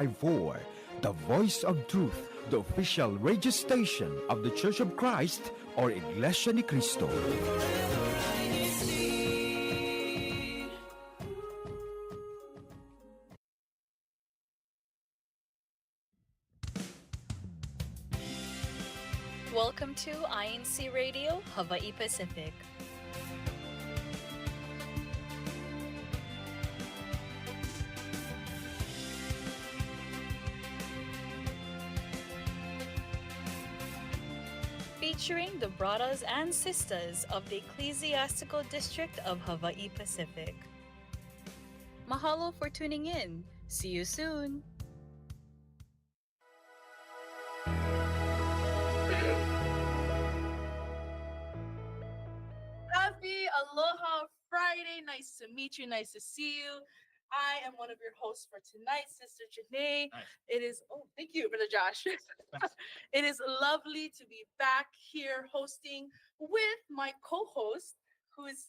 105.4, the voice of truth, the official radio station of the Church of Christ or Iglesia ni Cristo. Welcome to INCRadio Hawaii-Pacific. Featuring the brothers and sisters of the Ecclesiastical District of Hawaii-Pacific. Mahalo for tuning in. See you soon. Happy Aloha Friday. Nice to meet you. Nice to see you. I am one of your hosts for tonight, Sister Janae. Nice. It is, thank you, Brother Josh. It is lovely to be back here hosting with my co-host, who is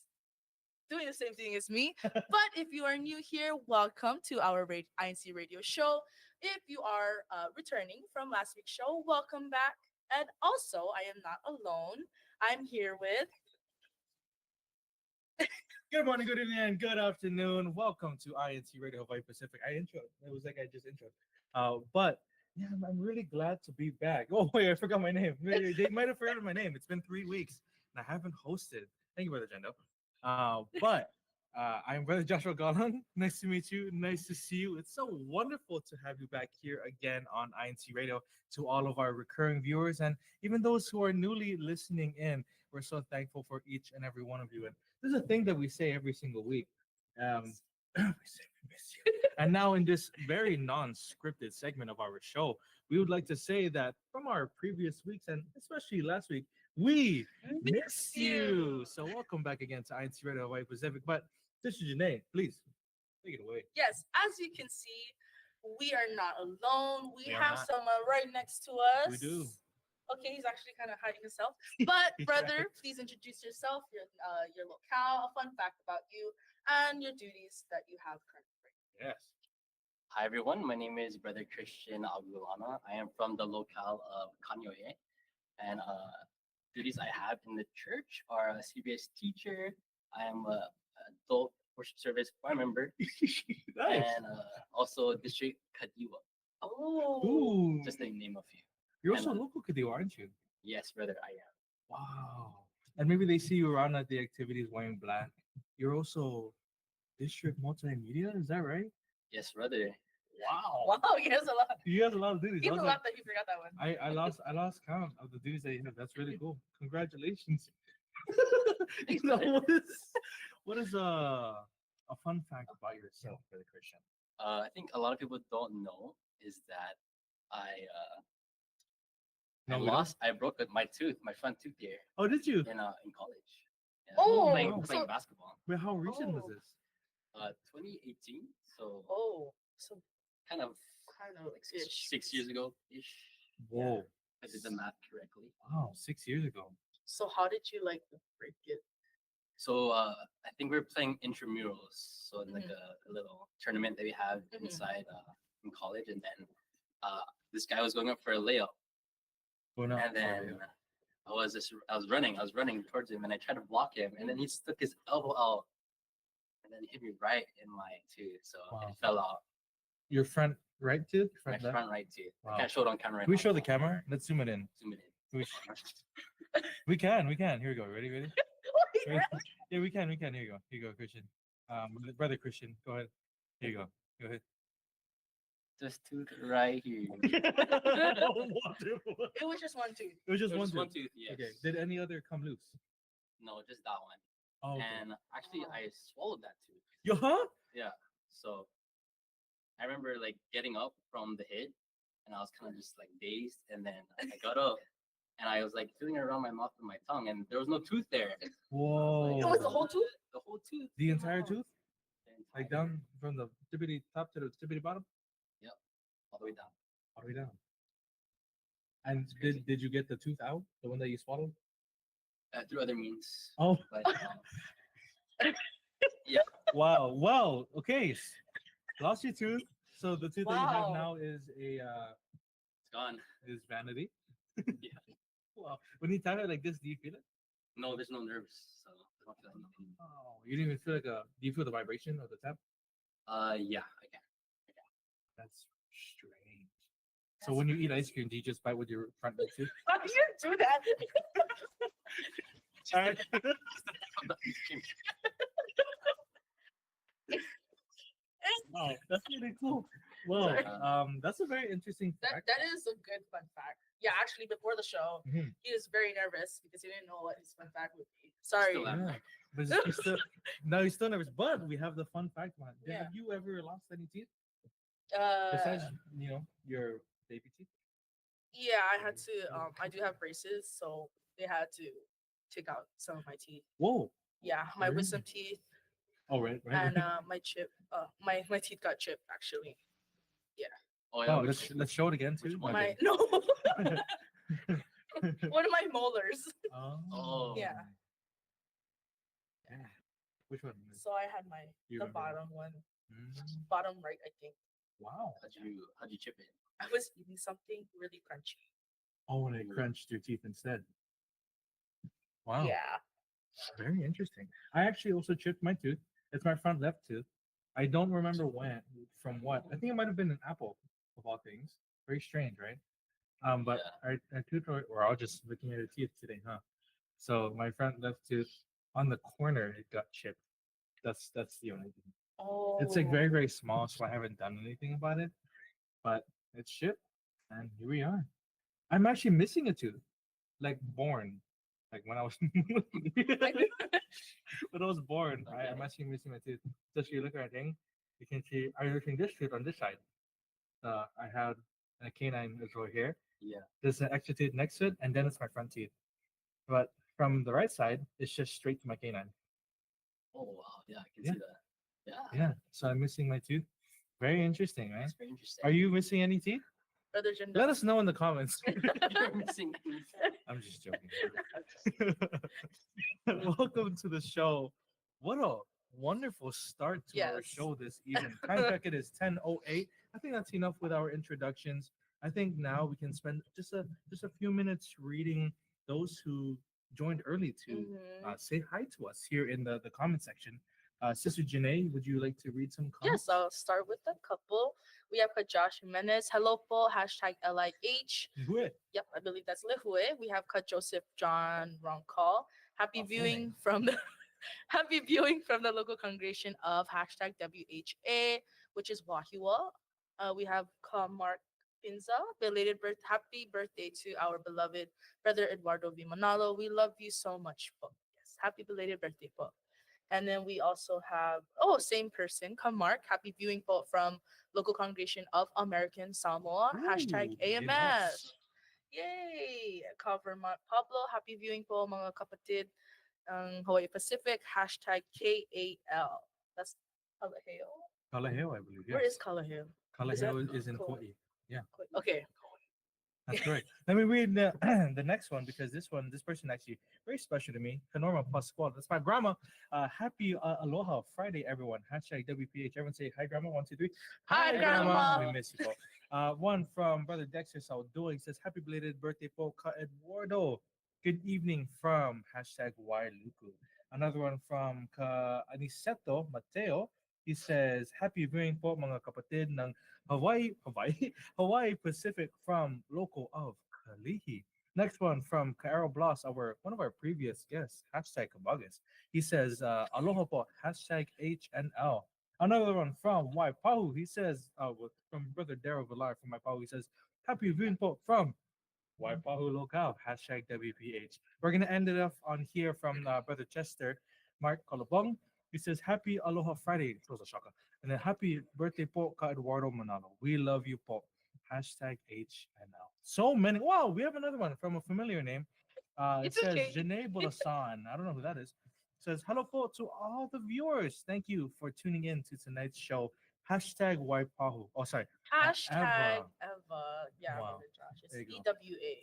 doing the same thing as me. But if you are new here, welcome to our INC radio show. If you are returning from last week's show, welcome back. And also, I am not alone. I'm here with... Good morning, good evening, and good afternoon. Welcome to INCRadio Hawaii-Pacific. I introed. It was like I just introed. But yeah, I'm really glad to be back. Oh, wait, I forgot my name. They might have forgotten my name. It's been 3 weeks, and I haven't hosted. Thank you, Brother Jendo. But I'm Brother Joshua Galan. Nice to meet you. Nice to see you. It's so wonderful to have you back here again on INC Radio. To all of our recurring viewers, and even those who are newly listening in, we're so thankful for each and every one of you. And this is a thing that we say every single week. We say we miss you. And now in this very non-scripted segment of our show, we would like to say that from our previous weeks, and especially last week, we miss you. So welcome back again to INCRadio Hawaii-Pacific. But Sister Janae, please take it away. Yes, as you can see, we are not alone. We have not. someone right next to us. We do. Okay, he's actually kind of hiding himself. But brother, please introduce yourself, your locale, a fun fact about you, and your duties that you have currently. Yes. Hi everyone, my name is Brother Christian Agulana. I am from the locale of Kanyoye, and duties I have in the church are a CBS teacher. I am a adult worship service choir member, Nice. and also district kadiwa. Oh, Ooh. Just to name a few. You're also And, local Kadiwa, aren't you? Yes, brother, I am. Wow. And maybe they see you around at the activities wearing black. You're also district multimedia, is that right? Yes, brother. Wow. wow, he has a lot. He has a lot of duties. He has I a was lot that he forgot that one. I lost count of the duties that you have. That's really cool. Congratulations. Thanks, You know, brother. what is a fun fact about yourself, Brother Christian? I think a lot of people don't know is that I No, we don't? I broke my tooth, my front tooth here Oh, did you? in college. Yeah, Oh, playing so- basketball. Wait, how recent was Oh. this? 2018, so Oh, so kind of kind of like ish. 6 years ago ish. Whoa. I did the math correctly. Wow, 6 years ago. So how did you like break it? So I think we were playing intramurals, so in like a little tournament that we have Mhm. inside in college, and then this guy was going up for a layup, Oh, no. and then I was running towards him, and I tried to block him, and then he stuck his elbow out, and then hit me right in my tooth, so Wow. it fell out. Your front right tooth? My Front left? front right tooth. Wow. I can't show it on camera. Right Can we now. show the camera? Let's zoom it in. Zoom it in. We can. Here we go. Ready? Ready? Yeah, we can. Here you go. Here you go, Christian. Brother Christian, go ahead. Here you go. Go ahead. This tooth right here. It was just one tooth. It was just There one was tooth. one tooth, yes. Okay. Did any other come loose? No, just that one. Oh, okay. And actually, I swallowed that tooth. Yo, huh? Yeah. So I remember like getting up from the hit, and I was kind of just like dazed. And then I got up, and I was like feeling around my mouth and my tongue, and there was no tooth there. Whoa. It was the whole tooth? The whole tooth. The entire Wow. tooth? The Like entire- down from the tippity top to the tippity bottom? all the way down. All the way down. And It's crazy. did you get the tooth out? The one that you swallowed? Through other means. Oh, But wow. Well, okay. Lost your tooth, So the tooth that you have Wow. now is It's gone. is vanity. Yeah. Wow. When you tap it like this, do you feel it? No, there's no nerves, so I don't feel anything. Oh, you didn't even feel like a. Do you feel the vibration of the tap? Yeah, I can. That's strange. So when you eat ice cream, do you just bite with your front tooth? How do you do that? Alright. Wow, that's really cool. Well, Sorry. that's a very interesting That fact. that is a good fun fact. Yeah, actually, before the show, Mhm. he was very nervous because he didn't know what his fun fact would be. Sorry. Still am. Yeah, but he's still no, he's still nervous. But we have the fun fact one. Yeah. Have you ever lost any teeth Uh, besides your baby teeth? yeah, I had to. I do have braces, so they had to take out some of my teeth. Whoa! Yeah, my Really? wisdom teeth Oh right. and my chip. My teeth got chipped actually. Oh yeah. Oh, let's show it again too. which one? My no, one of my molars. Oh. Yeah. Yeah. Which one? So I had my You the remember? bottom one, Mm, bottom right, I think. wow. How'd you chip it? I was eating something really crunchy. Oh, and it crunched your teeth instead. Wow. Yeah. Very interesting. I actually also chipped my tooth. It's my front left tooth. I don't remember when, from what. I think it might have been an apple, of all things. Very strange, right? But our tooth, we're all just looking at our teeth today, huh? So my front left tooth, on the corner, it got chipped. That's the only thing. Oh. It's like very, very small, so I haven't done anything about it. But it's chipped, and here we are. I'm actually missing a tooth, like born, like when I was when I was born. I'm actually missing my tooth. So if you look at our thing, you can see I'm missing this tooth on this side. I had a canine is over here. Yeah. There's an extra tooth next to it, and then it's my front teeth. But from the right side, it's just straight to my canine. Oh wow. Yeah, I can Yeah. see that. Yeah. Yeah, so I'm missing my tooth. Very interesting, right? That's very interesting. Are you missing any teeth? Brother Jindo. Let us know in the comments. You're missing. I'm just joking. Welcome to the show. What a wonderful start to our Yes. show this evening. Time check it is 10:08. I think that's enough with our introductions. I think now we can spend just a few minutes reading those who joined early to Mhm. say hi to us here in the comment section. Sister Janae, would you like to read some comments? Yes, I'll start with the couple. We have got Josh Jimenez. Hello po. Hashtag LIH. Good. Yep, I believe that's Lihue. We have cut Joseph John Roncall. Happy Oh, full viewing name. from the happy viewing from the local congregation of hashtag WHA, which is Wahiwa. We have Mark Pinza. Happy birthday to our beloved brother Eduardo V. Manalo. We love you so much, po. Yes, happy belated birthday, po. And then we also have, same person, Mark. Happy viewing po from local congregation of American Samoa. Hashtag Ooh, AMS. yes. Yay! Cover Pablo. Happy viewing po mga kapatid ng Hawaii-Pacific. Hashtag KAL. That's Kalaheo. Kalaheo, I believe. Yes. Where is Kalaheo? Kalaheo is in Cool. Hawaii. Yeah. Okay. That's correct. Let me read the, the next one because this person actually very special to me. Kanorma Pascual. That's my grandma. Happy Aloha Friday, everyone. Hashtag WPH. Everyone say hi, grandma. 1, 2, 3. Hi, Grandma. We miss you, po. One from Brother Dexter Saldoa. He says, happy belated birthday, po, Ka Eduardo. Good evening from hashtag Luku. Another one from Ka Aniceto Mateo. He says, happy viewing po mga kapatid ng Hawaii Pacific from local of Kalihi. Next one from Kaero Blas, one of our previous guests, hashtag Kabagas. He says, aloha po, hashtag HNL. Another one from Waipahu. He says, from Brother Daryl Villar from Waipahu, he says, happy viewing po from Waipahu Local, hashtag WPH. We're going to end it off on here from Brother Chester, Mark Colobong. He says, happy Aloha Friday. It was a shaka. And then happy birthday po ka Eduardo Manalo. We love you po. Hashtag HNL. So many. Wow, we have another one from a familiar name. It It's says okay. Janae Bulasan. I don't know who that is. It says, hello po to all the viewers. Thank you for tuning in to tonight's show. Hashtag Waipahu. Oh, sorry. Hashtag Eva. Eva. Yeah, Wow. Brother Josh. It's There you go.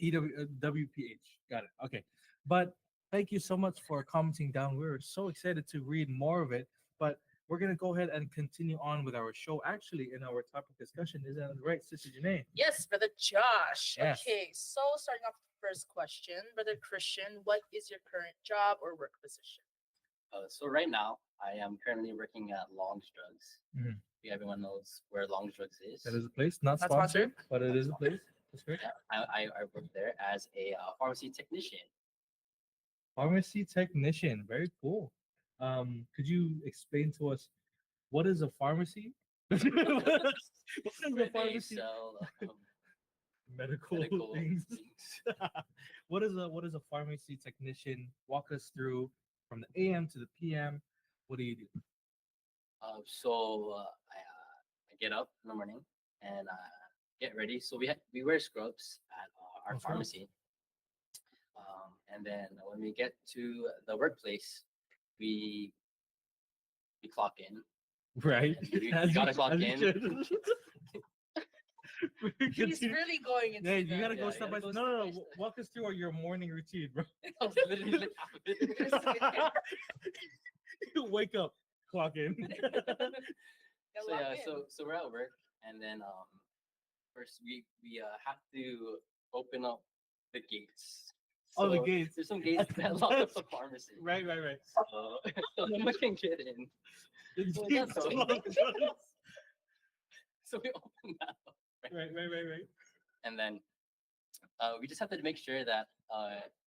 EWA. WPH. Got it. Okay. But thank you so much for commenting down. We were so excited to read more of it. But we're gonna go ahead and continue on with our show. Actually, in our topic discussion, is that right, Sister Janae? Yes, Brother Josh. Yes. Okay, so starting off with the first question, Brother Christian, what is your current job or work position? So right now, I am currently working at Long's Drugs. Mhm. If everyone knows where Long's Drugs is. That is a place, not Not sponsored, sponsored. but it is a place. That's great. Yeah, I work there as a pharmacy technician. Pharmacy technician, very cool. Could you explain to us what is a pharmacy? What is a They pharmacy? sell Medical, medical things. things. What is a pharmacy technician? Walk us through from the AM to the PM. What do you do? I get up in the morning and get ready. So we wear scrubs at our Oh, scrubs. pharmacy. And then when we get to the workplace, we clock in. Right. You As gotta clock as you in. should. He's really going into Yeah, you gotta the- go Yeah, step you by gotta step. go No, step by step. Walk us through your morning routine, bro. I was literally like, half of it. You wake up, clock in. Yeah, So lock yeah, in. so we're at work, and then first we have to open up the gates. Oh, the So gates. There's some gates that lock up the pharmacy. Right. So no one can get in. It's Well, gates that's to all. lock drugs. So we open that up, Right. and then we just have to make sure that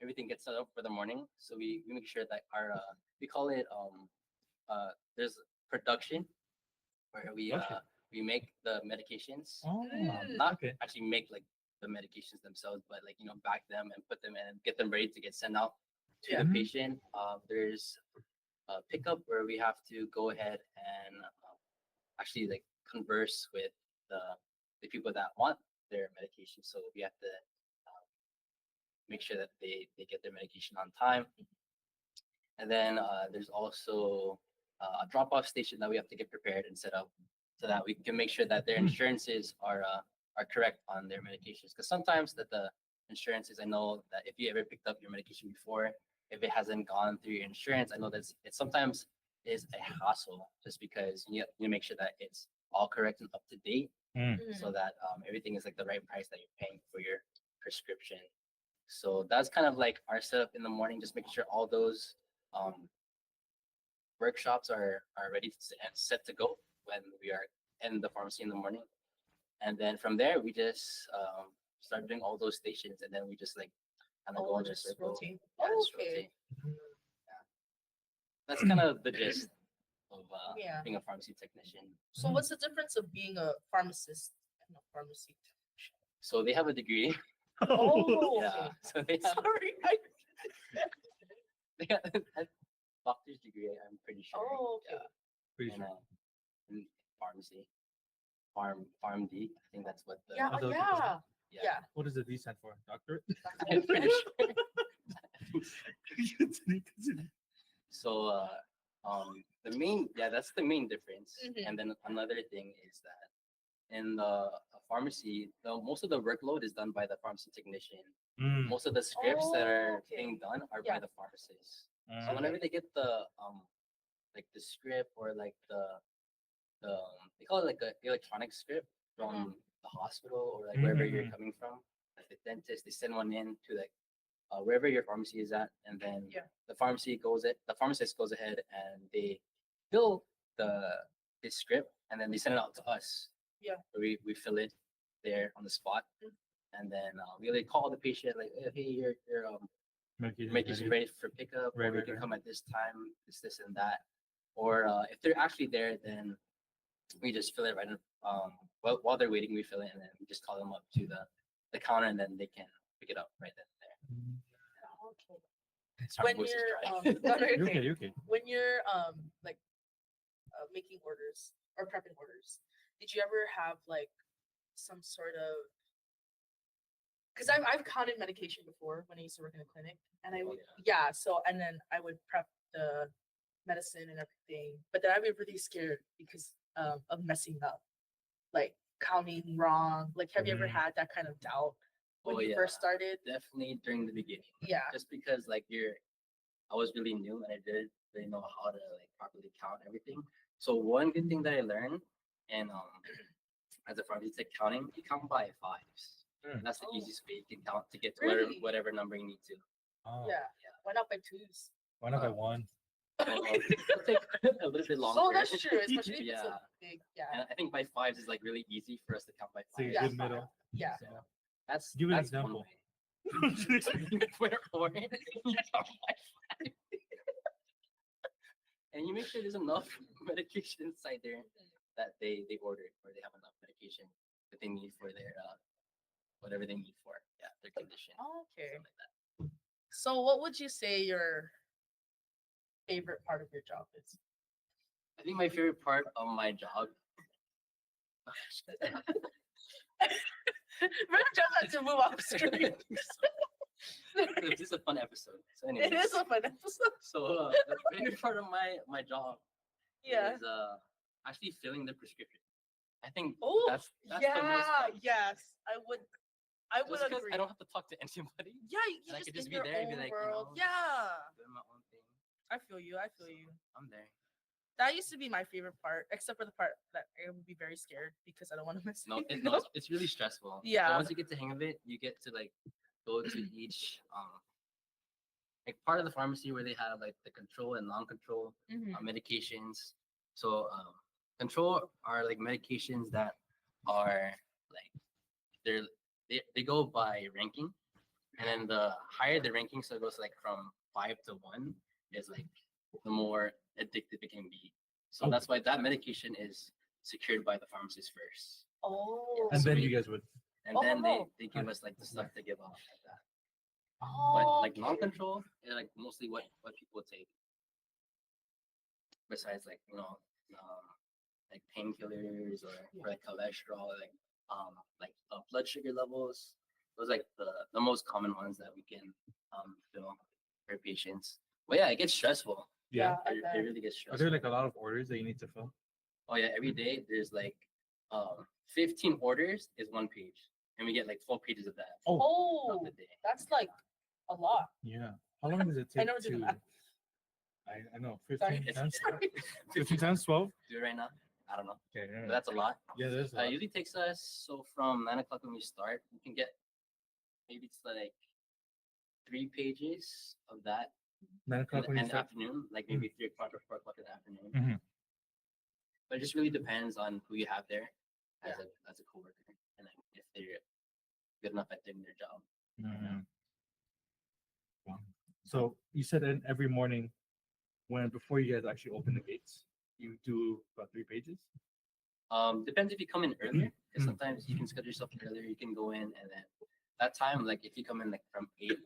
everything gets set up for the morning. So we make sure that our we call it there's production where Production. we make the medications. Oh, Not okay. actually make like the medications themselves, but like back them and put them in and get them ready to get sent out to Yeah. the patient. There's a pickup where we have to go ahead and actually like converse with the people that want their medication. So we have to make sure that they get their medication on time. And then there's also a drop-off station that we have to get prepared and set up so that we can make sure that their insurances are correct on their medications. Because sometimes that the insurances, I know that if you ever picked up your medication before, if it hasn't gone through your insurance, I know that it sometimes is a hassle just because you need to make sure that it's all correct and up to date so that everything is like the right price that you're paying for your prescription. So that's kind of like our setup in the morning, just making sure all those workshops are ready and set to go when we are in the pharmacy in the morning. And then from there, we just start doing all those stations, and then we just like kind of go in a just circle. rotate. Yeah, just Okay. rotate. That's kind of the gist of Yeah. being a pharmacy technician. So what's the difference of being a pharmacist and a pharmacy technician? So they have a degree. Oh, Yeah. okay. So they have Sorry. they got a doctor's degree. I'm pretty sure. Oh, okay. Yeah. Pretty in, sure. in pharmacy, PharmD. I think that's what the Yeah, Are those yeah. yeah. Yeah. What does the D stand for? Doctorate? I'm pretty sure. Continue. So the main that's the main difference. Mhm. And then another thing is that in the pharmacy, most of the workload is done by the pharmacy technician. Mm. Most of the scripts that Oh, are okay. being done are Yeah. by the pharmacist. So Mm. whenever they get the like the script or like the they call it like a electronic script from the hospital or like wherever you're Mhm. coming from, like the dentist, they send one in to like wherever your pharmacy is at, and then Yeah. the pharmacist goes ahead and they fill the script, and then they send it out to us. Yeah. We fill it there on the spot, Mm. and then we like call the patient like, hey, your Medication medication ready. ready for pickup, Right, or we right, can right. come at this time, this and that. Or if they're actually there, then we just fill it right in. While they're waiting, we fill it, and then we just call them up to the counter, and then they can pick it up right then and there. Okay. Sorry, When voice is you're dry. no, no, You're okay. okay. You're okay. When you're like making orders or prepping orders, did you ever have like some sort of, because I've counted medication before when I used to work in a clinic, and I Oh, would yeah, so and then I would prep the medicine and everything, but then I'd be really scared because of messing up, like counting wrong. Like, have you ever Mhm. had that kind of doubt when Oh, you yeah. first started? Definitely during the beginning, Yeah. just because like I was really new and I didn't really know how to like properly count everything. So one good thing that I learned, and as a pharmacist, like counting, you count by fives. Mm. That's the Oh. easiest way you can count to get to Really? whatever number you need to. Oh, Yeah. Why not by twos? why not by Uh, one? Well, it'll take a little bit longer. Oh, that's true. Especially if it's Yeah. a big. Yeah. And I think by fives is like really easy for us to count by It's like a fives. Yeah. good middle. Yeah. So that's Give an that's one example. way. Where or you count by five. And you make sure there's enough medication inside there that they ordered, or they have enough medication that they need for their whatever they need for their condition. Okay. Something like that. So, what would you say your favorite part of your job is? I think my favorite part of my job. Brother John had to move off screen. This is a fun episode. So anyways, It is a fun episode. so the favorite part of my job Yeah. is actually filling the prescription. I think Oh, that's the most yeah. fun. Yes, I would. I would Just because agree. I don't have to talk to anybody. Yeah, you and I just could just in be your there and be own like, world. you know, Yeah, doing my own thing. I feel you. I feel So you. I'm there. That used to be my favorite part, except for the part that I would be very scared because I don't want to miss No, anything no, else. it's really stressful. Yeah. So once you get the hang of it, you get to like go to each like part of the pharmacy where they have like the control and non-control Mhm. medications. So control are like medications that are like they go by ranking, and then the higher the ranking, so it goes like from 5 to 1 is like the more addictive it can be. So Oh. that's why that medication is secured by the pharmacist first, Oh. And So then we- you guys would. and Oh, then no. they give us like the stuff to give off like that. Oh, But like okay. non-control, is like mostly what people take. Besides like like painkillers or like cholesterol, like blood sugar levels. Those like the most common ones that we can fill for patients. But yeah, it gets stressful. Yeah. I It bet. really gets Are stressful. there like a lot of orders that you need to fill? Oh yeah, every day there's like 15 orders is 1 page, and we get like 12 pages of that Oh. Oh, throughout the day. that's like a lot. Yeah. How long does it I take never did the to? math. I know. Sorry. 15 times. Sorry. 15 times 12. Do it right now. I don't know, Okay. but that's a lot. Yeah, there's. It usually takes us from 9 o'clock when we start. We can get maybe it's like 3 pages of that 9 o'clock when you in the start. afternoon, like maybe 3 o'clock or 4 o'clock in the afternoon. Mhm. But it just really depends on who you have there as Yeah. a coworker, and like, if they're good enough at doing their job. Mhm. Wow. So you said that every morning, before you guys actually open the gates, you do about 3 pages. Depends if you come in earlier. Because Mm. sometimes you can schedule yourself earlier. You can go in, and then that time, like if you come in like from 8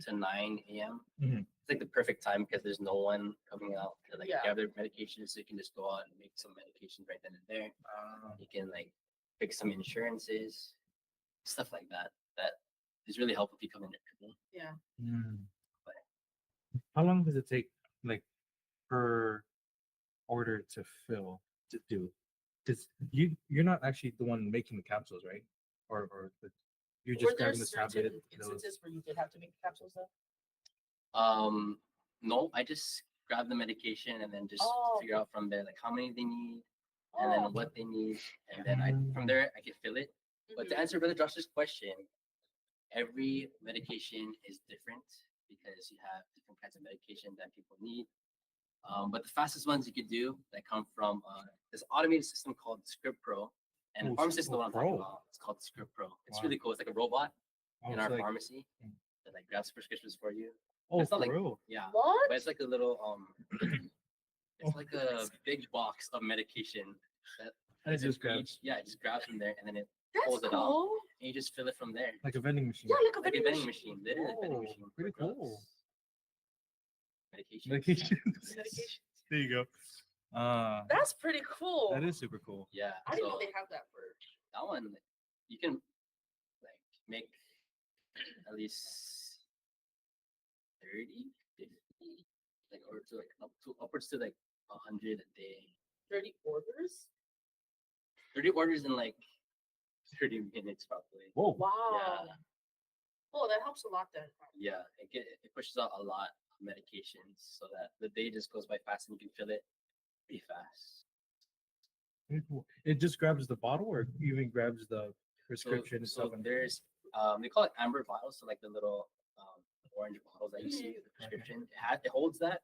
to 9 a.m., Mhm. it's like the perfect time because there's no one coming out to like Yeah. gather medications, so you can just go out and make some medications right then and there. You can like fix some insurances, stuff like that. That is really helpful if you come in early. Yeah. Mm. How long does it take, like, per order to fill to do? Because you're not actually the one making the capsules, right? You're Were just there grabbing the tablet. certain instances where you did have to make capsules though? No, I just grab the medication and then just Oh, figure out from there like how many they need and Oh, then what they need, and then from Mm. there I can fill it. But to mhm. answer Brother Josh's question, every medication is different because you have different kinds of medication that people need. But the fastest ones you could do that come from this automated system called Script Pro, and Oh, pharmacist is the one I'm talking Pro. about. It's called Script Pro. It's Wow. really cool. It's like a robot Oh, in it's our like- pharmacy Mm. that like grabs prescriptions for you. Oh, it's not for like- real? Yeah, What? but it's like a little it's Oh. like a big box of medication that And it is just for grabs each- yeah, it just grabs from there and then it That's pulls it out. cool. and you just fill it from there. like a vending machine. Yeah, like a Like a vending vending machine. machine. Literally a vending Oh, machine. for pretty drugs. cool. Medication. Medications. Medication. There you go. That's pretty cool. That is super cool. Yeah. I didn't know so they have that for. that one, like, you can like make at least 30, 50, like or to like upwards to like 100 a day. 30 orders. 30 orders in like 30 minutes probably. Whoa. Wow. Oh, that helps a lot then. Yeah, it pushes out a lot of medications so that the day just goes by fast and you can fill it pretty fast. Very cool. It just grabs the bottle, or even grabs the prescription and So stuff. And there's they call it amber vials, so like the little orange bottles that you see the prescription. It holds that,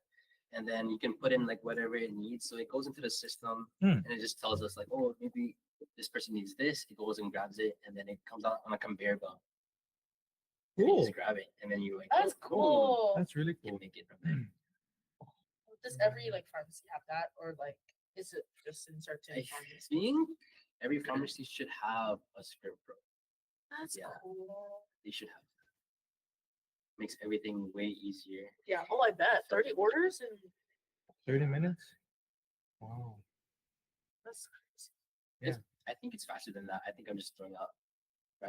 and then you can put in like whatever it needs. So it goes into the system, Hmm. and it just tells us like, oh, maybe this person needs this. It goes and grabs it, and then it comes out on a conveyor belt. And you Cool. just grab it, and then you like, That's oh, cool. That's really You cool. can make it from there. Does every like pharmacy have that, or like is it just in certain I pharmacies? think every pharmacy should have a script pro. That's Yeah. cool. They should have. Makes everything way easier. Yeah. Oh, I bet 30 orders and 30 minutes. Wow. that's crazy. Yeah. I think it's faster than that. I think I'm just throwing out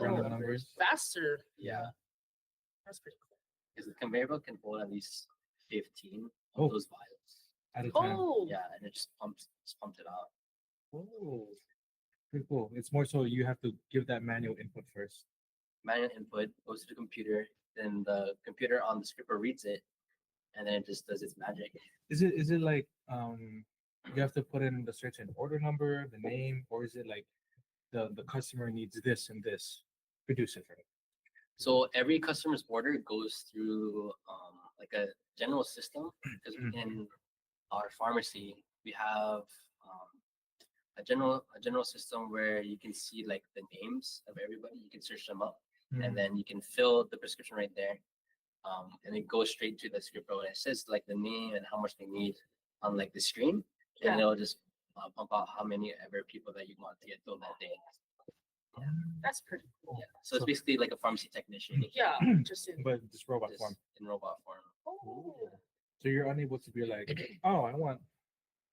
Random numbers. Faster. Yeah, That's pretty cool. because the conveyor belt can hold at least 15 Oh. of those vials. At a time. Oh, Yeah, and it just pumps it out. Oh. Pretty cool. It's more so you have to give that manual input first. Manual input goes to the computer, then the computer on the scripper reads it, and then it just does its magic. Is it like you have to put in the certain order number, the name, or is it like the customer needs this and this, produce it for them? So every customer's order goes through like a general system, because Mhm. in our pharmacy we have a general system where you can see like the names of everybody. You can search them up, Mm. and then you can fill the prescription right there, and it goes straight to the script row. And it says like the name and how much they need on like the screen, Yeah. and it'll just pump out how many ever people that you want to get filled that day. that's pretty cool. Yeah. So it's So- basically like a pharmacy technician, Yeah. Just in. But this robot just form. in robot form. Oh. So you're unable to be like, oh, I want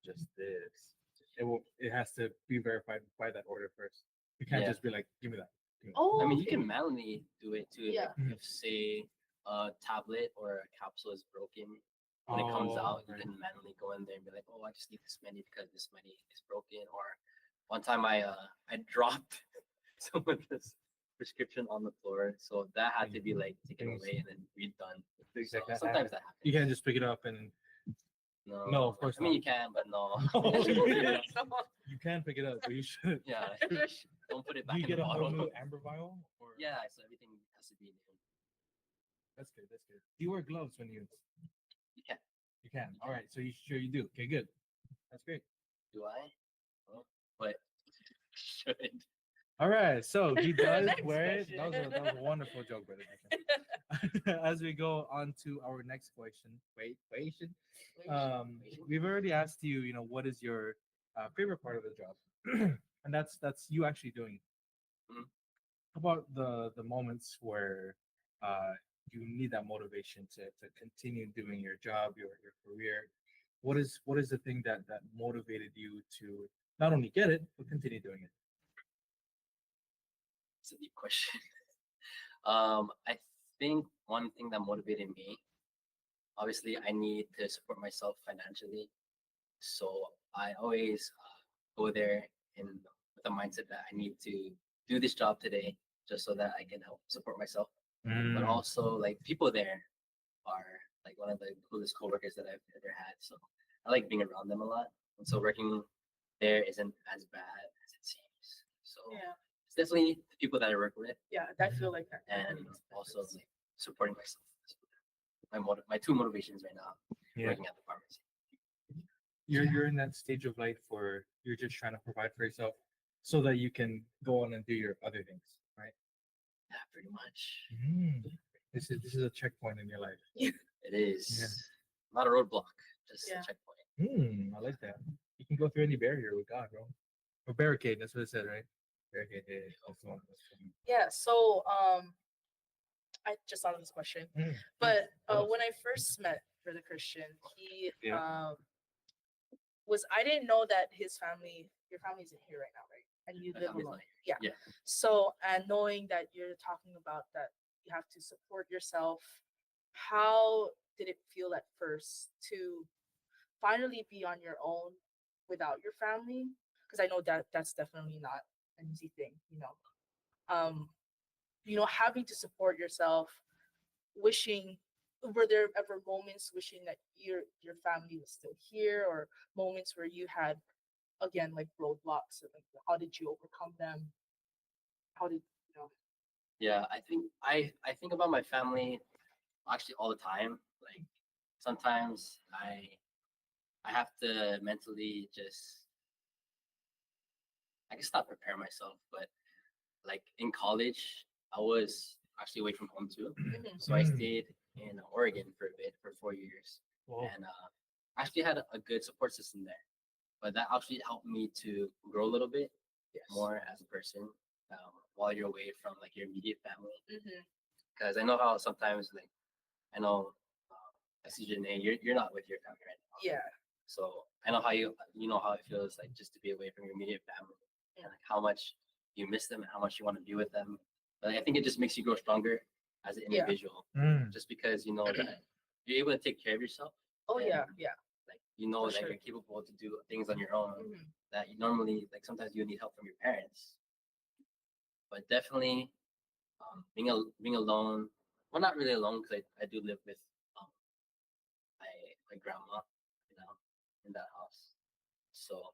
just this. It has to be verified by that order first. You can't Yeah. just be like, give me that. Oh. I mean, you okay. can manually do it too. Yeah. Like, if say a tablet or a capsule is broken, when it comes Oh, out, you right. can manually go in there and be like, oh, I just need this many because this many is broken. Or one time I dropped someone's prescription on the floor, so that had to be like taken Things- away and then redone. Things So like that sometimes happen. that happens. You can't just pick it up and No, No, of course I mean, not. you can, but no. Yeah. Come on. you can pick it up, but you should. Yeah, don't put it Do back you in get the a whole bottle. new amber vial? Or Yeah, so everything has to be new. that's good. That's good. Do you wear gloves when you? You can. You can. All right. So you sure you do? Okay, good. That's great. Do I? Well, but shouldn't. All right. So he does Next wear it. question. That was a wonderful joke, brother. As we go on to our next question. Question. We've already asked you, what is your favorite part of the job, and that's you actually doing it. Mhm. How about the moments where you need that motivation to continue doing your job, your career? What is the thing that motivated you to not only get it but continue doing it? It's a deep question. I think one thing that motivated me, obviously, I need to support myself financially. So I always go there with the mindset that I need to do this job today just so that I can help support myself. But also, like, people there are like one of the coolest coworkers that I've ever had. So I like being around them a lot. And so working there isn't as bad as it seems. So Yeah. it's definitely the people that I work with, Yeah. I feel like that. and also like supporting myself. My two motivations right now, Yeah. working at the pharmacy. You're in that stage of life where you're just trying to provide for yourself so that you can go on and do your other things, right? Yeah, pretty much. This is a checkpoint in your life. It is Yeah. not a roadblock, just Yeah. a checkpoint. I like that. You can go through any barrier with God, bro. Or barricade, that's what it said, right? Barricade. Yeah, that's the one. Yeah. So I just thought of this question, but Oh. when I first met Brother Christian, he Yeah. I didn't know that your family's in here right now, right? And you My live family's alone. not Yeah. Yeah. So, and knowing that you're talking about that you have to support yourself, how did it feel at first to finally be on your own without your family? Because I know that that's definitely not an easy thing, having to support yourself, were there ever moments wishing that your family was still here, or moments where you had again, like roadblocks? And, like, how did you overcome them? How did you know? Yeah, I think about my family actually all the time. Like sometimes I have to mentally just I guess not prepare myself, but like in college, I was actually away from home too. Mhm. So I stayed in Oregon for a bit for 4 years, Whoa. and actually had a good support system there. But that actually helped me to grow a little bit Yes. more as a person while you're away from like your immediate family. Mhm. Because I know how sometimes like I know I see Janae, you're not with your family right now. Yeah. So I know how you know how it feels like just to be away from your immediate family and like how much you miss them and how much you want to be with them. But I think it just makes you grow stronger as an Yeah. individual, Mm. just because you know that you're able to take care of yourself. Oh and, yeah. Yeah. Like you know For that sure. you're capable to do things on your own Mhm. that you normally like sometimes you need help from your parents. But definitely being alone. Well, not really alone because I do live with um, my grandma, you know, in that house. So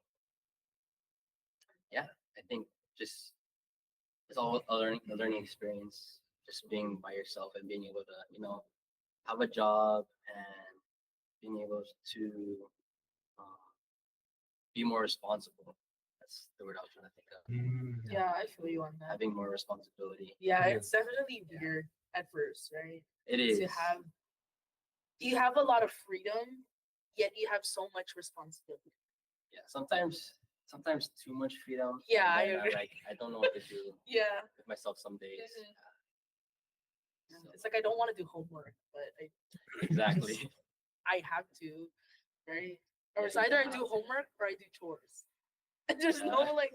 yeah, I think just it's all a learning experience. Just being by yourself and being able to have a job and being able to uh, be more responsible. That's the word I was trying to think of. Mm. Yeah, I feel you on that. Having more responsibility. Yeah, Yeah. it's definitely weird at first, right? It is. To have you have a lot of freedom, yet you have so much responsibility. Yeah. Sometimes too much freedom. Yeah, and I then agree. like I don't know what to do Yeah. with myself some days. Mhm. Yeah. So, It's like I don't want to do homework, but exactly. I have to, right? Or Yeah, it's you either I have do to. homework or I do chores. There's Yeah. no like,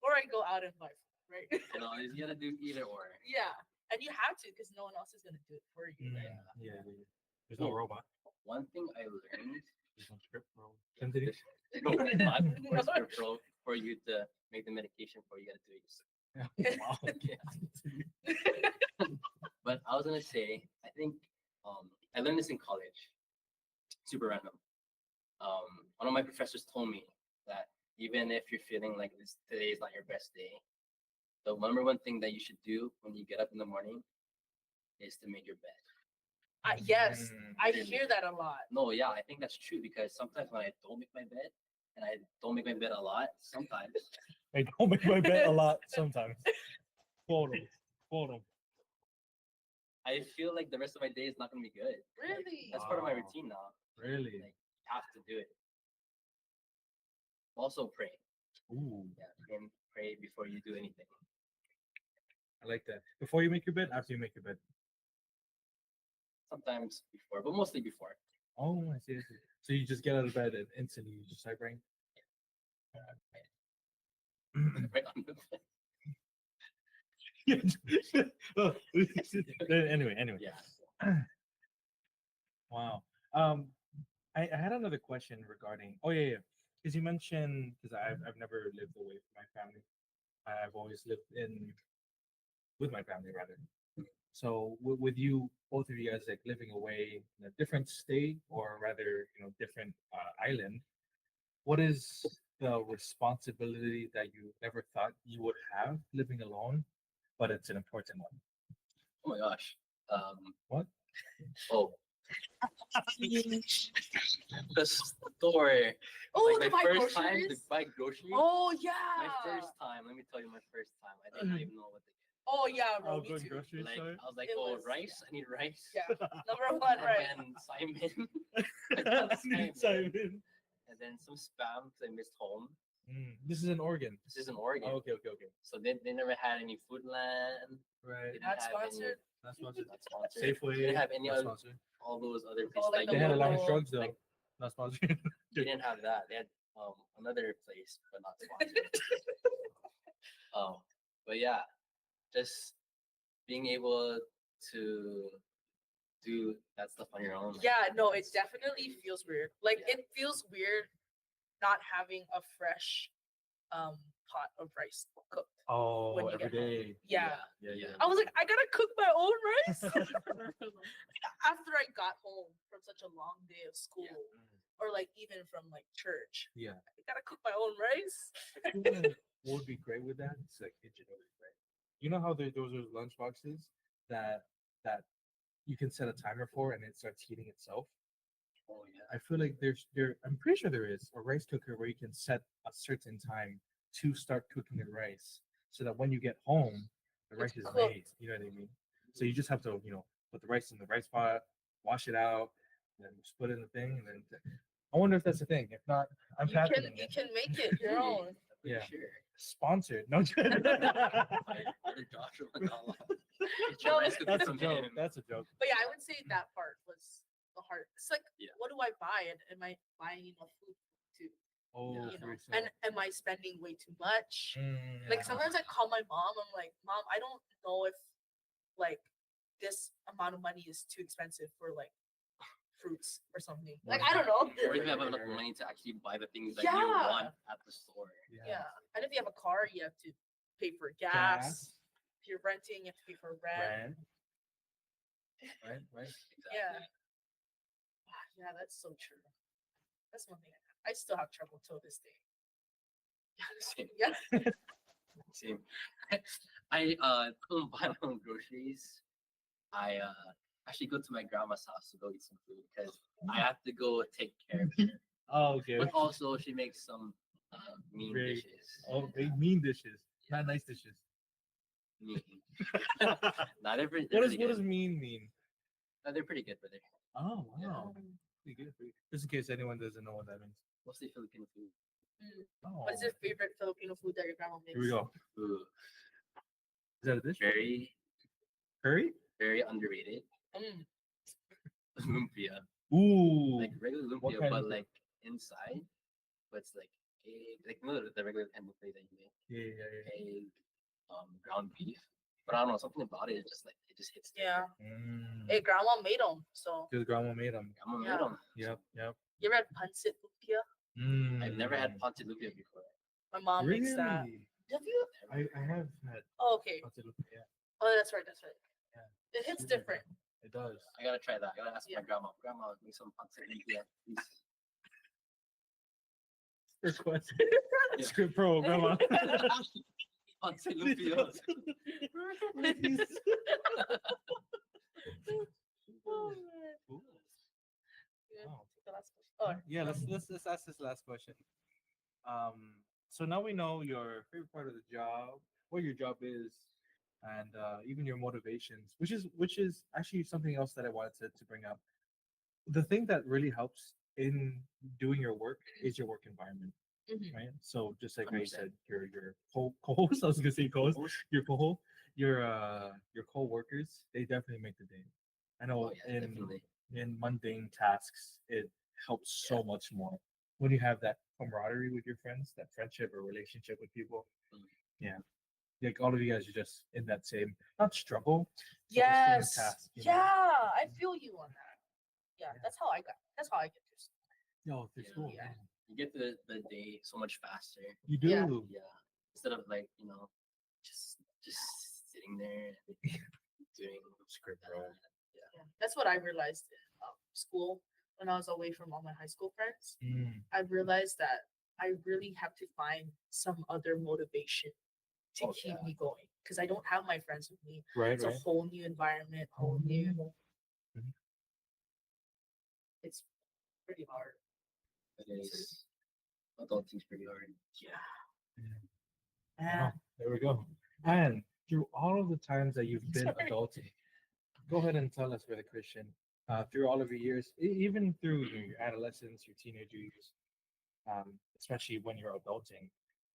or I go out and buy food, right? You know, you gotta do either or. Yeah, and you have to because no one else is gonna do it for you, Mm. right? Yeah. There's no Oh. robot. One thing I learned There's no script, bro. Continue. there's no robot or script roll for you to make the medication for you gotta do it yourself. Wow. Yeah. But I was gonna say, I think I learned this in college. Super random. One of my professors told me that even if you're feeling like today is not your best day, the number one thing that you should do when you get up in the morning is to make your bed. Yes, I Literally. hear that a lot. No, yeah, I think that's true because sometimes when I don't make my bed, and I don't make my bed a lot, sometimes I don't make my bed a lot sometimes. Quote him. Quote him. I feel like the rest of my day is not gonna be good. Really? That's part of my Wow. routine now. Really? Like you have to do it. Also pray. Ooh, Yeah, you can pray before you do anything. I like that. Before you make your bed, after you make your bed. Sometimes before, but mostly before. Oh, I see. So you just get out of bed and instantly you just start praying. Right on the bed. Oh, anyway. Yeah. Wow. I had another question regarding. Oh yeah. Because you mentioned because I've never lived away from my family. I've always lived with my family rather. So with you, both of you guys like living away in a different state or rather, different island, what is the responsibility that you never thought you would have living alone, but it's an important one? Oh my gosh. What? Oh, the store. Oh, Like to my buy first time to groceries? buy groceries. Oh My yeah. first time. Let me tell you, my first time. I did not even know what to get. Oh yeah, bro. Oh, Me going too. grocery Like store? I was like, It oh, was- rice. I need rice. Yeah. Number one, right? And Simon. Simon. And then some spam because I missed home. This is in Oregon. This is in Oregon. Oh, okay. So they never had any Foodland. Right. They didn't Not have sponsored. Not sponsored. Not sponsored. Safeway. They didn't have any Not other sponsored. all those other Oh, places. like the They had a line of local- drugs though. like- Not sponsored. They didn't have that. They had another place, but not sponsored. But yeah, just being able to do that stuff on your own. like, Yeah, no, it that's- definitely feels weird. Like Yeah. it feels weird not having a fresh pot of rice cooked. Oh, When you every get home. day. Yeah. Yeah. I was like, I gotta cook my own rice. After I got home from such a long day of school, or like even from like church. Yeah. I gotta cook my own rice. What would be great with that? It's like ingenuity, right? You know how those are lunch boxes that you can set a timer for and it starts heating itself. Oh yeah. I feel like I'm pretty sure there is a rice cooker where you can set a certain time to start cooking the rice so that when you get home, the rice It's is cooked. made. You know what I mean? So you just have to, put the rice in the rice pot, wash it out, and then just put it in the thing. And then I wonder if that's a thing. If not, I'm patenting You it. can make it your own. I'm pretty Yeah. sure. Sponsored. No, Brother Joshua McCullough. Get your No, rice cooker that's a from joke. him. That's a joke. But yeah, I would say that part was the hard. It's like, Yeah. what do I buy? And am I buying enough food to, Oh, you know? for yourself. And am I spending way too much? Mm, Like yeah. sometimes I call my mom. I'm like, Mom, I don't know if like this amount of money is too expensive for like fruits or something. Like I don't know. Or if you have enough money to actually buy the things that you Yeah. want at the store. Yeah. And if you have a car, you have to pay for gas. If you're renting, you have to pay for rent. Right. Exactly. Yeah. Yeah, that's so true. That's one thing I still have trouble till this day. Same. Yeah. Same. I don't buy my own groceries. I actually go to my grandma's house to go eat some food because I have to go take care of her. Oh, okay. But also she makes some mean Very- dishes. Oh, they mean dishes, not nice dishes. Mean. Not every. What does mean mean? No, they're pretty good, brother. Oh, Yeah. wow. Pretty good. Just in case anyone doesn't know what that means. Mostly Filipino food. Oh. What is your favorite Filipino food that your grandma makes? Here we go. Ooh, Is that a dish? very, Curry? very underrated. Mm. Lumpia. Ooh. Like regular What lumpia, kind but of- like inside, but it's like egg, like no, the regular kind of lumpia that you make. Yeah. Egg, ground beef. But I don't know, something about it. It's just like it just hits. Yeah. Mm. Hey, grandma made them. So Because grandma made them. I'm Yeah. made 'em. Yep. you ever had pancit lumpia? Mm. I've never had pancit lumpia before. My mom Really? makes that. Have you? I have had Oh, okay. yeah. Oh, that's right. Yeah. It hits Super different. It does. I gotta try that. I gotta ask Yeah. my grandma. Grandma, make some pancit lumpia, please. First question. Yeah. Script pro, grandma. Pancit lumpia. Oh, man. Ooh. Yeah. Wow. Take the last question. Oh, Yeah, let's ask this last question. So now we know your favorite part of the job, what your job is, and even your motivations, which is actually something else that I wanted to bring up. The thing that really helps in doing your work is your work environment, Mhm. right? So just like how you 100%. said, your co-host, I was gonna say co-host, your co-host, your co-workers, they definitely make the day. I know Oh yeah, definitely. in mundane tasks, it helps so much more when you have that camaraderie with your friends, that friendship or relationship with people. Mm. Yeah, like all of you guys are just in that same not struggle. but the same Yes. task, you know? Yeah, I feel you on that. Yeah, Yeah. that's how I get through school. No, it's Yeah, cool. yeah. You get the day so much faster. You do. Yeah. Yeah. Instead of like, just sitting there doing Script, that. bro. Yeah, that's what I realized in school when I was away from all my high school friends. Mm, I realized that I really have to find some other motivation to Oh, keep yeah. me going because I don't have my friends with me. right, It's a right. whole new environment, whole new. Mhm. It's pretty hard. It is. Adulting's pretty hard. Yeah. Wow, there we go. And through all of the times that you've been Sorry. adulting, go ahead and tell us, Brother Christian, through all of your years, even through your adolescence, your teenager years, especially when you're adulting,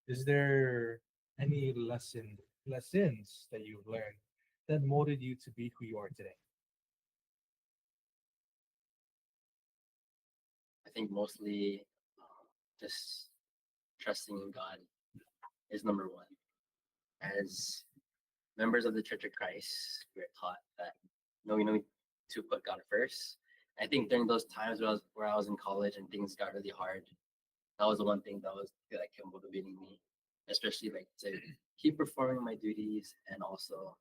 is there any lessons that you've learned that molded you to be who you are today? I think mostly just trusting in God is number one. As members of the Church of Christ, we're taught that we need to put God first. I think during those times where I was in college and things got really hard, that was the one thing that kept motivating me, especially like to keep performing my duties and also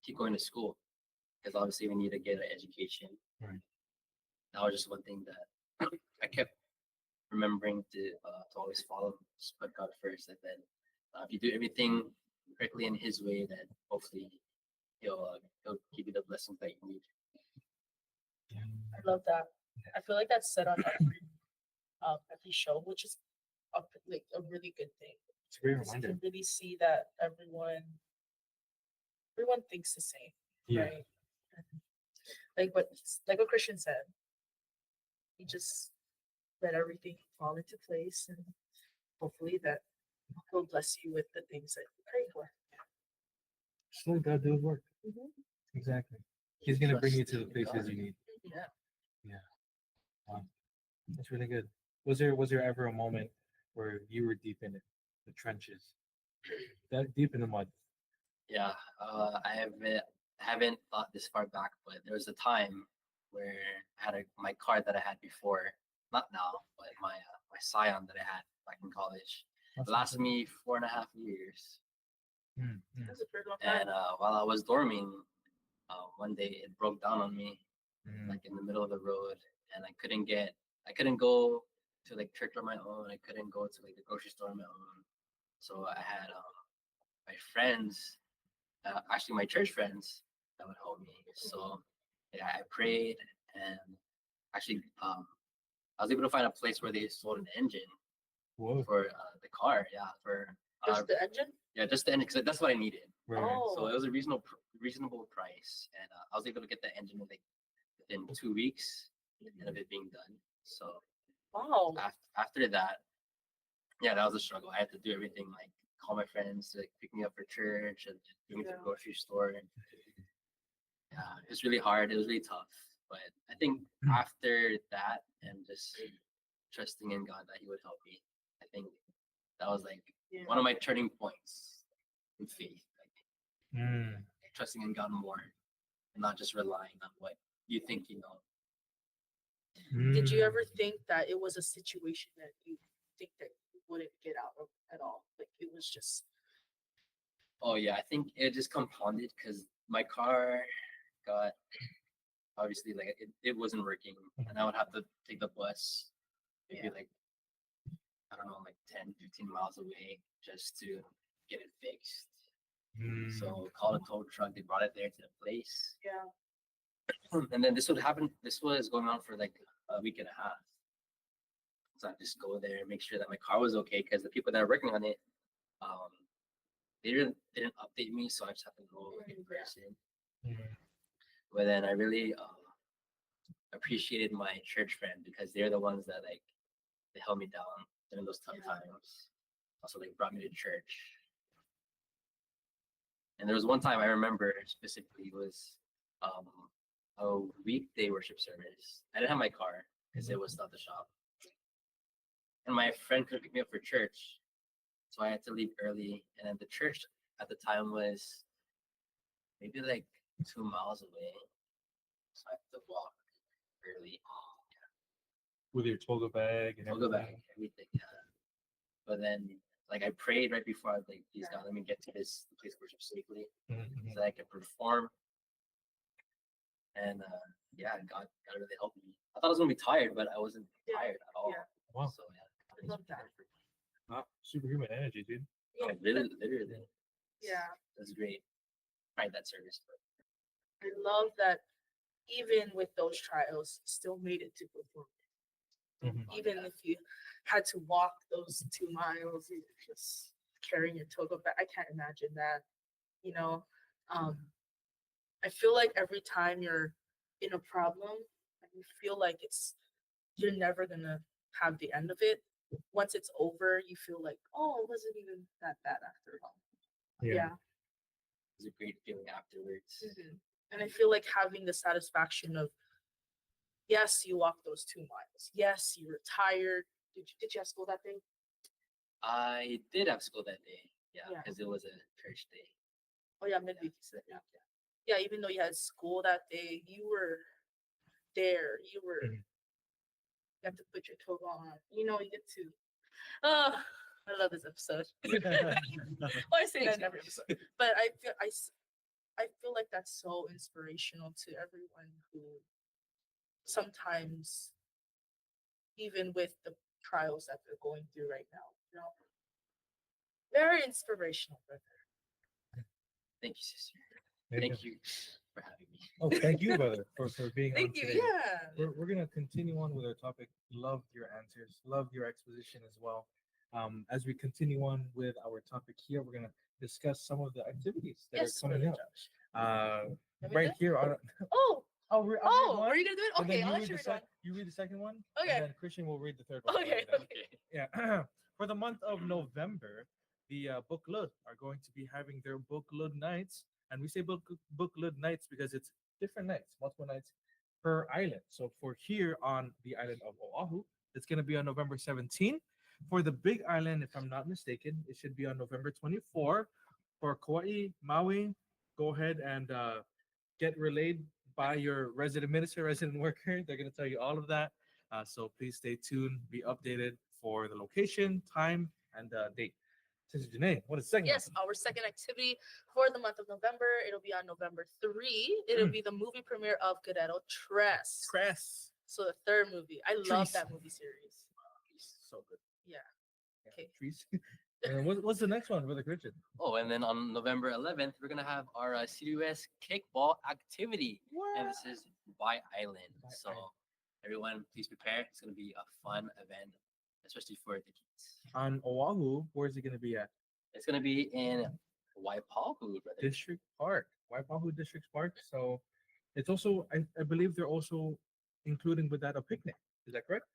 keep going to school because obviously we need to get an education. Right. That was just one thing that I kept remembering to always follow, just put God first, and then if you do everything correctly in His way, then hopefully He'll give you the blessings that you need. I love that. I feel like that's said on every show, which is like a really good thing. It's a great 'Cause you reminder. can really see that everyone thinks the same, Yeah. right? And like what Christian said, you just let everything fall into place, and hopefully that He'll bless you with the things that you pray for. Just let God do His work. Mhm. Exactly. He's gonna bring you Trust to the in places God. you need. Yeah. Wow. That's really good. Was there ever a moment where you were deep in it, the trenches, that deep in the mud? Yeah, I haven't thought this far back, but there was a time where I had my car that I had before, not now, but my Scion that I had back in college. It lasted me 4.5 years. Mm, mm, That's a pretty long time. And while I was dorming, one day it broke down on me, mm. like in the middle of the road, and I couldn't go to like church on my own. I couldn't go to like the grocery store on my own. So I had my friends, actually my church friends, that would help me. So yeah, I prayed, and actually I was able to find a place where they sold an engine Whoa. for the car. Yeah, for Just the engine? yeah, just the engine, because that's what I needed. Right. So Oh. it was a reasonable price, and I was able to get the engine in like within 2 weeks of it being done. So Wow. after that, yeah, that was a struggle. I had to do everything, like call my friends to like, pick me up for church and bring me to the Yeah. grocery store. And yeah, it was really hard. It was really tough. But I think after that and just trusting in God that He would help me, I think that was like Yeah. one of my turning points in faith. Like Mm. trusting in God more and not just relying on what you think you know. Did you Mm. ever think that it was a situation that you think that you wouldn't get out of at all? Like it was just Oh yeah, I think it just compounded because my car got obviously like it wasn't working, and I would have to take the bus maybe like I don't know, like 10, 15 miles away just to get it fixed. Mm. So called a tow truck, they brought it there to the place. yeah. And then this would happen, this was going on for like a week and a half. So I just go there and make sure that my car was okay because the people that are working on it, um, they didn't update me, so I just have to go like, in person. Mm. But then I really appreciated my church friend because they're the ones that like they held me down during those tough Yeah. times. Also, like brought me to church. And there was one time I remember specifically, it was a weekday worship service. I didn't have my car because it was still at the shop. And my friend couldn't pick me up for church. So I had to leave early. And then the church at the time was maybe like 2 miles away. So I had to walk early. With your toga bag and I'll go everything. back, everything. Yeah. But then, like, I prayed right before I was like, please God, let me get to this place of worship safely Mhm. so that I can perform. And yeah, God really helped me. I thought I was gonna be tired, but I wasn't Yeah. tired at all. Yeah. Wow. So yeah, God I love was that. there for me. Wow. Superhuman energy, dude. Oh, literally. Yeah. That's great. Tried that service, but I love that even with those trials, you still made it to perform. Mhm. Even if you had to walk those 2 miles, you just carrying your toga bag. I can't imagine that. You know, I feel like every time you're in a problem, and you feel like you're never gonna have the end of it. Once it's over, you feel like, oh, it wasn't even that bad after all. Yeah. it was a great feeling afterwards. Mhm. And I feel like having the satisfaction of, yes, you walked those 2 miles. Yes, you were tired. Did you have school that day? I did have school that day. Yeah, Yeah. because it was a church day. Oh yeah, midweek. You said, yeah. Yeah, even though you had school that day, you were there. Mhm. You have to put your toga on. You know, you get to. Oh, I love this episode. Well, I say that in every episode, but I feel like that's so inspirational to everyone who sometimes even with the trials that they're going through right now. You know, very inspirational, brother. Thank you, sister. There you Thank go. you for having me. Oh, thank you, brother, for being on Thank you. today. Yeah. We're gonna continue on with our topic. Loved your answers, loved your exposition as well. As we continue on with our topic here, we're gonna discuss some of the activities that Yes, are coming brother up. Josh. Uh, Let me right do it? here on. Oh, I'll read are one, you gonna do it? and then Okay, I'll you let read you the read one. you read the second one, Okay. and then Christian will read the third one. Okay, Like that. okay. Yeah. For the month of November, the Book Lud are going to be having their Book Lud nights, and we say Book Lud nights because it's different nights, multiple nights per island. So for here on the island of Oahu, it's going to be on November 17th. For the Big Island, if I'm not mistaken, it should be on November 24th. For Kauai, Maui, go ahead and get relayed by your resident minister, resident worker. They're going to tell you all of that. So please stay tuned, be updated for the location, time, and date. Sister Janae, what is the second Yes, our second activity for the month of November. It'll be on November 3. It'll be the movie premiere of Guerrero Tres. Press. So the third movie. I love Tres. that movie series. So good. Yeah. Okay. Trees. And what's the next one, Brother Christian? Oh, and then on November 11th, we're gonna have our CWS kickball activity, and this is by Island. By So Island. everyone, please prepare. It's gonna be a fun event, especially for the kids. On Oahu, where's it going to be at? It's gonna be in Waipahu, brother. District Park, Waipahu District Park. So it's also, I believe they're also including with that a picnic. Is that correct?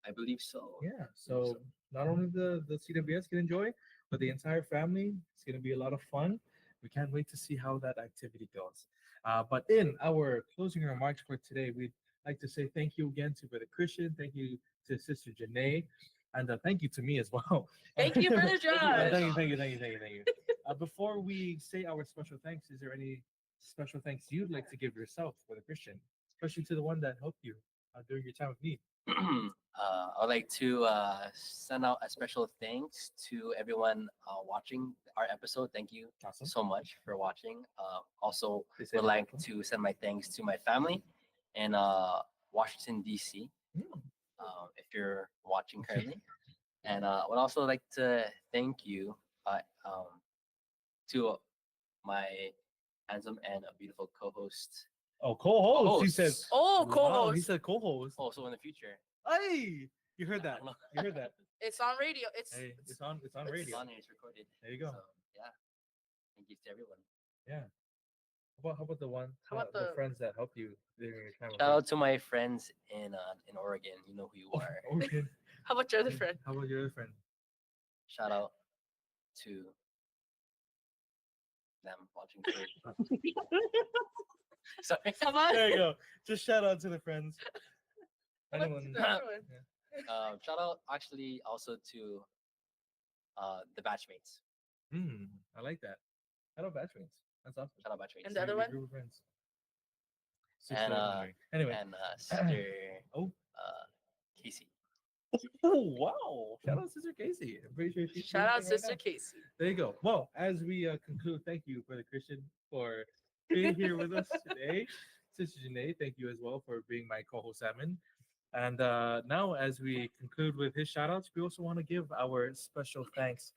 I believe so. Yeah. So not only the CWS can enjoy, but the entire family. It's going to be a lot of fun. We can't wait to see how that activity goes. But in our closing remarks for today, we'd like to say thank you again to Brother Christian. Thank you to Sister Janae. And thank you to me as well. Thank you, Brother you, Josh. Brother Thank you, Josh. thank you, thank you, thank you, thank you. Before we say our special thanks, is there any special thanks you'd like to give yourself, Brother Christian, especially to the one that helped you during your time of need? I'd like to send out a special thanks to everyone watching our episode. Thank you Awesome. so much for watching. Also, They say would like welcome. to send my thanks to my family in Washington, D.C. Mm. If you're watching currently. And I would also like to thank you to my handsome and beautiful co-host. Oh, co-host. He said. Co-hosts. Oh, Wow, co-host. he said co-host. Also in the future. Hey, you heard I that? don't know. You heard that? It's on radio. It's Hey, it's on. It's on it's It's radio. on here, it's recorded. There you go. So yeah. Thank you to everyone. Yeah. How about the one? How about the the- friends that helped you during your time? of Shout need? out to my friends in Oregon. You know who you are. Okay. how about your other friend? How about your other friend? Shout out to them watching. Sorry. How about There you go. Just shout out to the friends. how about Anyone? the other one? Shout out actually also to the batchmates. I like that. Shout out batchmates. That's awesome. Shout out batchmates. And the other Your one? group of friends. And, Anyway. and sister Oh. Casey. Oh wow! Shout out Sister Casey. I'm pretty sure she's Shout out listening right Sister now. Casey. There you go. Well, as we conclude, thank you, Brother Christian, for being here with us today. Sister Janae, thank you as well for being my co-host admin. And now, as we conclude with his shout outs, we also want to give our special thanks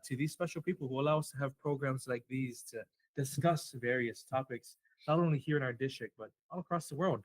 to these special people who allow us to have programs like these to discuss various topics, not only here in our district, but all across the world.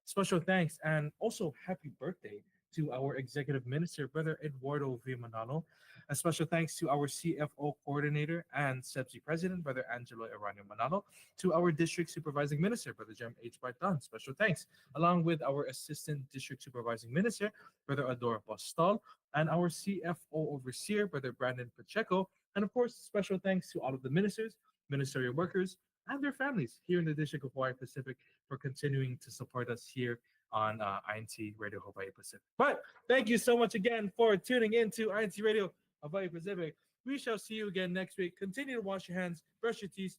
Special thanks and also happy birthday to our executive minister, Brother Eduardo V. Manalo. A special thanks to our CFO coordinator and CEBSI president, Brother Angelo Eranio Manalo. To our district supervising minister, Brother Jem H. Bartan. Special thanks. Along with our assistant district supervising minister, Brother Ador Postal. And our CFO overseer, Brother Brandon Pacheco. And of course, special thanks to all of the ministers, ministerial workers, and their families here in the District of Hawaii-Pacific for continuing to support us here on INCRadio Hawaii-Pacific. But thank you so much again for tuning in to INCRadio Hawaii-Pacific. We shall see you again next week. Continue to wash your hands, brush your teeth,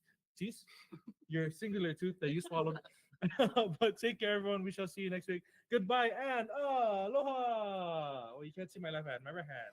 your singular tooth that you swallowed. But take care, everyone. We shall see you next week. Goodbye and aloha. Oh, you can't see my left hand, my right hand.